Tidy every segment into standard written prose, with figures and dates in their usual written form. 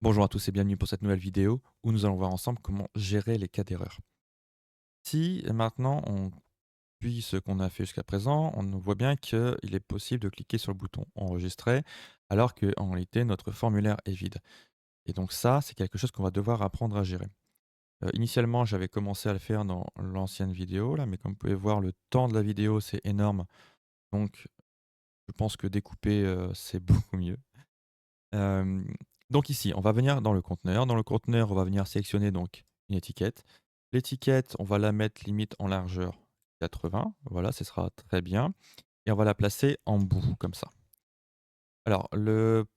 Bonjour à tous et bienvenue pour cette nouvelle vidéo où nous allons voir ensemble comment gérer les cas d'erreur. Si maintenant on suit ce qu'on a fait jusqu'à présent, on voit bien qu'il est possible de cliquer sur le bouton enregistrer alors qu'en réalité notre formulaire est vide. Et donc ça, c'est quelque chose qu'on va devoir apprendre à gérer. Initialement, j'avais commencé à le faire dans l'ancienne vidéo, là, mais comme vous pouvez voir, le temps de la vidéo, c'est énorme. Donc je pense que découper, c'est beaucoup mieux. Hem, donc ici, on va venir dans le conteneur. Dans le conteneur, on va venir sélectionner donc une étiquette. L'étiquette, on va la mettre limite en largeur 80, voilà, ce sera très bien et on va la placer en bout comme ça. Alors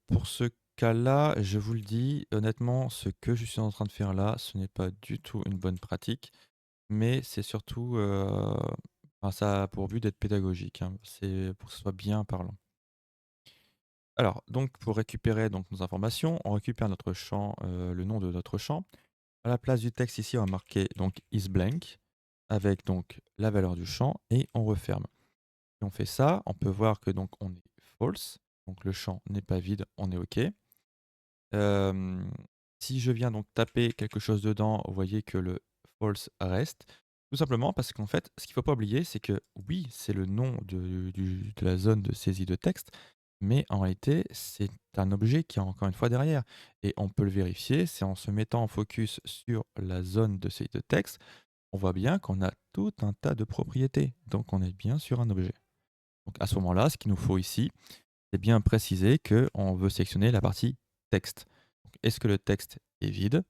pour ce cas-là, je vous le dis honnêtement, ce que je suis en train de faire là, ce n'est pas du tout une bonne pratique, mais c'est surtout, enfin ça a pour but d'être pédagogique, hein. C'est pour que ce soit bien parlant. Alors, donc pour récupérer donc nos informations, on récupère notre champ, le nom de notre champ. À la place du texte ici, on va marquer donc isBlank avec donc la valeur du champ et on referme. Si on fait ça, on peut voir que donc on est false, donc le champ n'est pas vide, on est OK. Hem, Si je viens donc taper quelque chose dedans, vous voyez que le false reste. Tout simplement parce qu'en fait, ce qu'il ne faut pas oublier, c'est que oui, c'est le nom de la zone de saisie de texte, mais en réalité, c'est un objet qui est encore une fois derrière. Et on peut le vérifier, c'est en se mettant en focus sur la zone de saisie de texte, on voit bien qu'on a tout un tas de propriétés. Donc on est bien sur un objet. Donc à ce moment-là, ce qu'il nous faut ici, c'est bien préciser qu'on veut sélectionner la partie texte. Donc, est-ce que le texte est vide?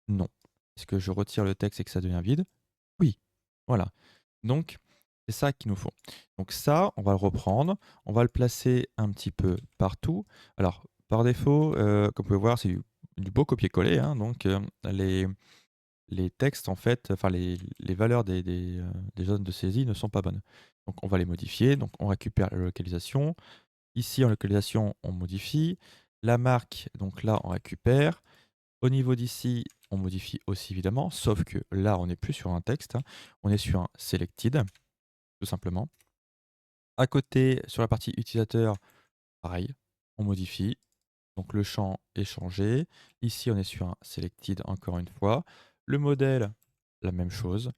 Non. Est-ce que je retire le texte et que ça devient vide? Oui. Voilà. Donc, c'est ça qu'il nous faut. Donc ça, on va le reprendre, on va le placer un petit peu partout. Alors, par défaut, comme vous pouvez voir, c'est du beau copier-coller, hein, donc les textes, en fait, enfin les valeurs des zones de saisie ne sont pas bonnes. Donc on va les modifier, donc on récupère la localisation. Ici, en localisation, on modifie. La marque, donc là, on récupère. Au niveau d'ici, on modifie aussi évidemment, sauf que là, on n'est plus sur un texte, hein, on est sur un selected, tout simplement. À côté, sur la partie utilisateur, pareil, on modifie. Donc le champ est changé. Ici, on est sur un selected encore une fois. Le modèle, la même chose.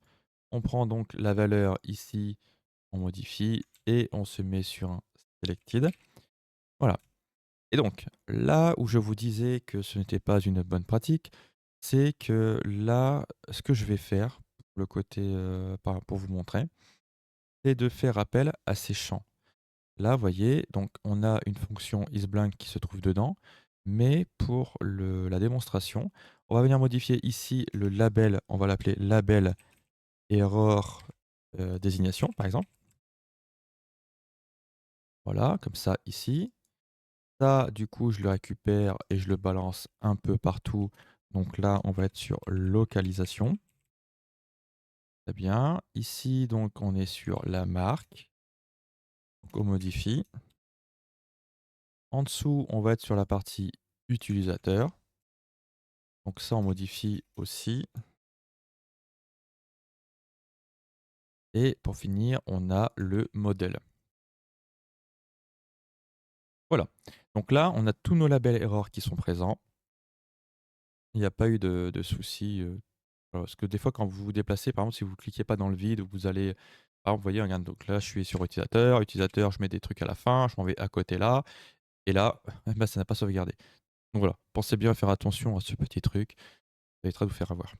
On prend donc la valeur ici, on modifie et on se met sur un selected. Voilà. Et donc, là où je vous disais que ce n'était pas une bonne pratique, c'est que là, ce que je vais faire, le côté, pour vous montrer, c'est de faire appel à ces champs. Là, vous voyez, donc on a une fonction isBlank qui se trouve dedans, mais pour la démonstration, on va venir modifier ici le label, on va l'appeler label error désignation, par exemple. Voilà, comme ça ici. Ça, du coup, je le récupère et je le balance un peu partout. Donc là, on va être sur localisation. Très bien. Ici, donc, on est sur la marque. Donc, on modifie. En dessous, on va être sur la partie utilisateur. Donc ça, on modifie aussi. Et pour finir, on a le modèle. Voilà. Donc là, on a tous nos labels erreurs qui sont présents. Il n'y a pas eu de soucis. Parce que des fois, quand vous vous déplacez, par exemple, si vous cliquez pas dans le vide, vous allez par exemple, vous voyez, regarde, donc là, je suis sur utilisateur. Utilisateur, je mets des trucs à la fin, je m'en vais à côté là et là, bah, ça n'a pas sauvegardé. Donc voilà, pensez bien à faire attention à ce petit truc, ça évitera de vous faire avoir.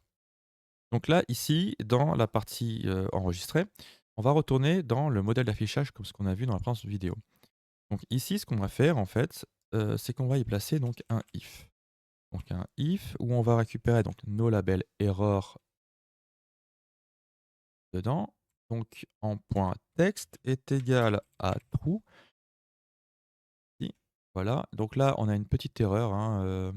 Donc là, ici, dans la partie, enregistrée, on va retourner dans le modèle d'affichage comme ce qu'on a vu dans la précédente vidéo. Donc ici, ce qu'on va faire en fait, c'est qu'on va y placer donc un if. Donc un if où on va récupérer donc nos labels error dedans. Donc en point texte est égal à true. Si, voilà. Donc là, on a une petite erreur hein,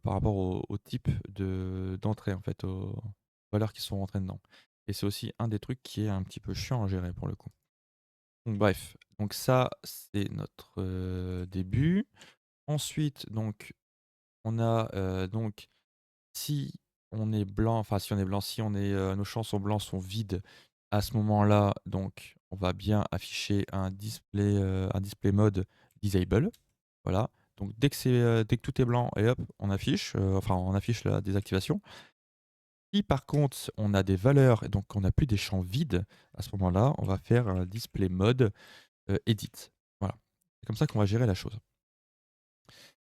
par rapport au type d'entrée, en fait, aux valeurs qui sont rentrées dedans. Et c'est aussi un des trucs qui est un petit peu chiant à gérer pour le coup. Donc bref, donc ça, c'est notre début. Ensuite, donc, on a donc si on est blanc, enfin si on est blanc, si on est, nos champs sont blancs, sont vides, à ce moment-là, donc on va bien afficher un display mode disable. Voilà, Donc dès que tout est blanc et hop, on affiche, enfin on affiche la désactivation. Si par contre on a des valeurs et donc on n'a plus des champs vides, à ce moment-là, on va faire un display mode, edit. Voilà. C'est comme ça qu'on va gérer la chose.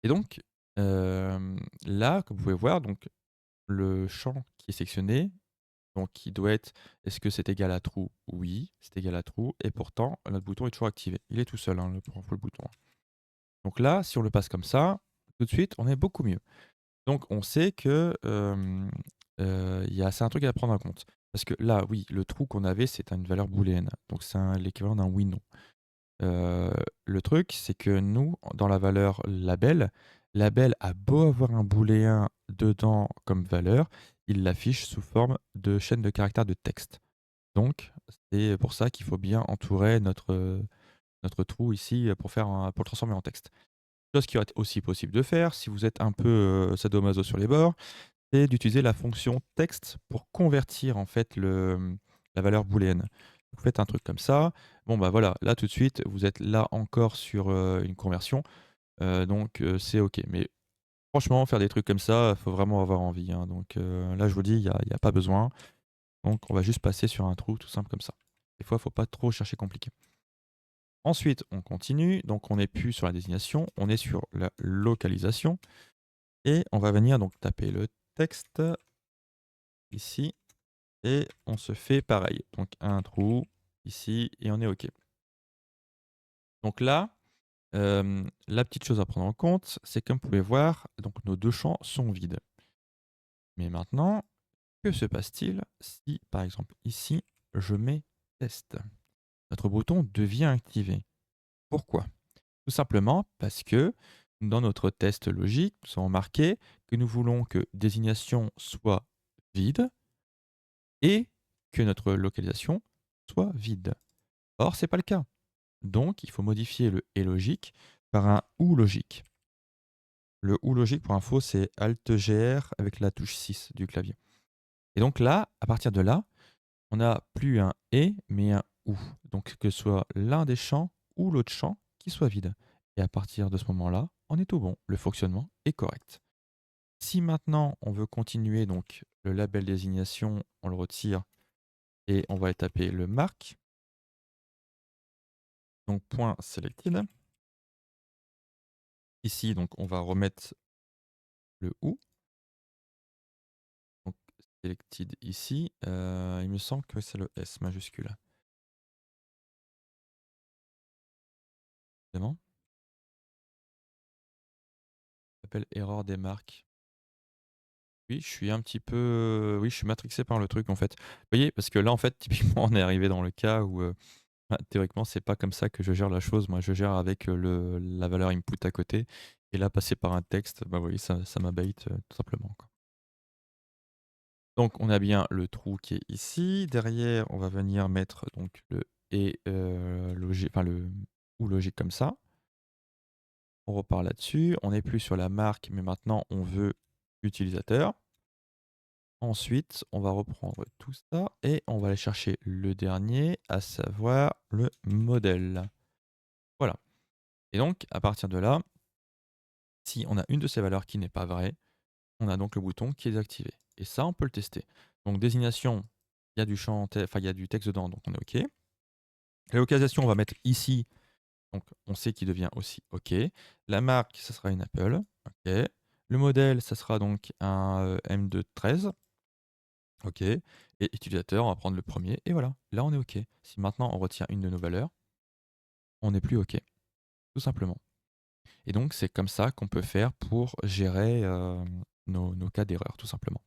Et donc, là, comme vous pouvez voir, donc le champ qui est sectionné, donc qui doit être: «Est-ce que c'est égal à true?» Oui, c'est égal à true et pourtant notre bouton est toujours activé. Il est tout seul, hein, pour info le bouton, hein. Donc là, si on le passe comme ça, tout de suite, on est beaucoup mieux. Donc on sait que, c'est un truc à prendre en compte. Parce que là, oui, le trou qu'on avait, c'est une valeur booléenne, donc c'est l'équivalent d'un oui/non. Heu, le truc, c'est que nous, dans la valeur label, label a beau avoir un booléen dedans comme valeur, il l'affiche sous forme de chaîne de caractères de texte. Donc c'est pour ça qu'il faut bien entourer notre trou ici, pour le transformer en texte. Chose qui va être aussi possible de faire si vous êtes un peu, sadomaso sur les bords, c'est d'utiliser la fonction texte pour convertir en fait la valeur booléenne. Vous faites un truc comme ça, bon bah voilà, là tout de suite, vous êtes là encore sur, une conversion, donc c'est OK. Mais franchement, faire des trucs comme ça, il faut vraiment avoir envie, hein, donc là je vous dis, il y a pas besoin, donc on va juste passer sur un trou tout simple comme ça. Des fois, il faut pas trop chercher compliqué. Ensuite, on continue, donc on n'est plus sur la désignation, on est sur la localisation et on va venir donc taper le texte ici et on se fait pareil. Donc un trou ici et on est OK. Donc là, la petite chose à prendre en compte, c'est comme vous pouvez voir, donc nos 2 champs sont vides. Mais maintenant, que se passe-t-il si, par exemple, ici, je mets test? Notre bouton devient activé. Pourquoi? Tout simplement parce que dans notre test logique, nous avons marqué que nous voulons que désignation soit vide et que notre localisation soit vide. Or, ce n'est pas le cas. Donc, il faut modifier le et logique par un ou logique. Le ou logique, pour info, c'est Alt-GR avec la touche 6 du clavier. Et donc là, à partir de là, on n'a plus un et, mais un ou. Donc, que ce soit l'un des champs ou l'autre champ qui soit vide. Et à partir de ce moment-là, on est tout bon. Le fonctionnement est correct. Si maintenant, on veut continuer, donc le label désignation, on le retire et on va taper le marque. Donc, point selected. Ici, donc, on va remettre le ou. Donc selected ici, il me semble que c'est le S majuscule. Vraiment? Ça s'appelle erreur des marques. Oui, je suis un petit peu, oui, je suis matrixé par le truc en fait. Vous voyez? Parce que là, en fait, typiquement, on est arrivé dans le cas où, bah, théoriquement, c'est pas comme ça que je gère la chose. Moi, je gère avec, la valeur input à côté et là, passer par un texte, bah, oui, ça m'abate, tout simplement, quoi. Donc on a bien le trou qui est ici. Derrière, on va venir mettre donc le et logique, enfin le ou logique comme ça. On repart là-dessus. On n'est plus sur la marque, mais maintenant on veut utilisateur. Ensuite, on va reprendre tout ça et on va aller chercher le dernier, à savoir le modèle. Voilà. Et donc, à partir de là, si on a une de ces valeurs qui n'est pas vraie, on a donc le bouton qui est désactivé. Et ça, on peut le tester. Donc, désignation, il y a du champ, enfin, il y a du texte dedans, donc on est OK. La localisation, on va mettre ici, donc on sait qu'il devient aussi OK. La marque, ça sera une Apple. OK. Le modèle, ça sera donc un M213. OK. Et utilisateur, on va prendre le premier. Et voilà, là on est OK. Si maintenant on retient une de nos valeurs, on n'est plus OK, tout simplement. Et donc c'est comme ça qu'on peut faire pour gérer nos cas d'erreur, tout simplement.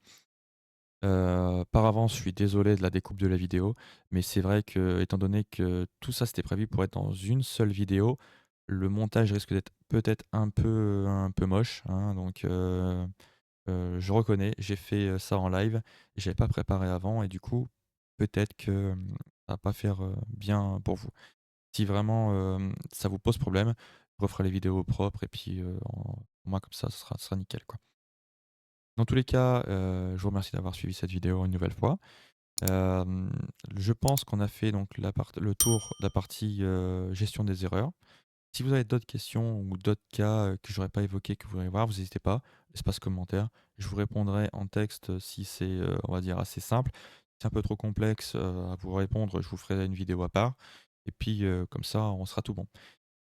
Par avance, je suis désolé de la découpe de la vidéo, mais c'est vrai que, étant donné que tout ça c'était prévu pour être dans une seule vidéo, le montage risque d'être peut-être un peu moche, hein, donc je reconnais, j'ai fait, ça en live et j'avais pas préparé avant et du coup, peut-être que, ça va pas faire, bien pour vous. Si vraiment, ça vous pose problème, je referai les vidéos propres et puis, au moins comme ça sera nickel, quoi. Dans tous les cas, je vous remercie d'avoir suivi cette vidéo une nouvelle fois. Hem, je pense qu'on a fait donc le tour de la partie, gestion des erreurs. Si vous avez d'autres questions ou d'autres cas, que j'aurais pas évoqués, que vous voudriez voir, vous n'hésitez pas, espace commentaire. Je vous répondrai en texte, si c'est, on va dire assez simple. Si c'est un peu trop complexe, à vous répondre, je vous ferai une vidéo à part et puis, comme ça, on sera tout bon.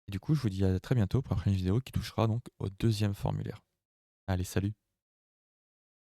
Et du coup, je vous dis à très bientôt pour la prochaine vidéo qui touchera donc au deuxième formulaire. Allez, salut!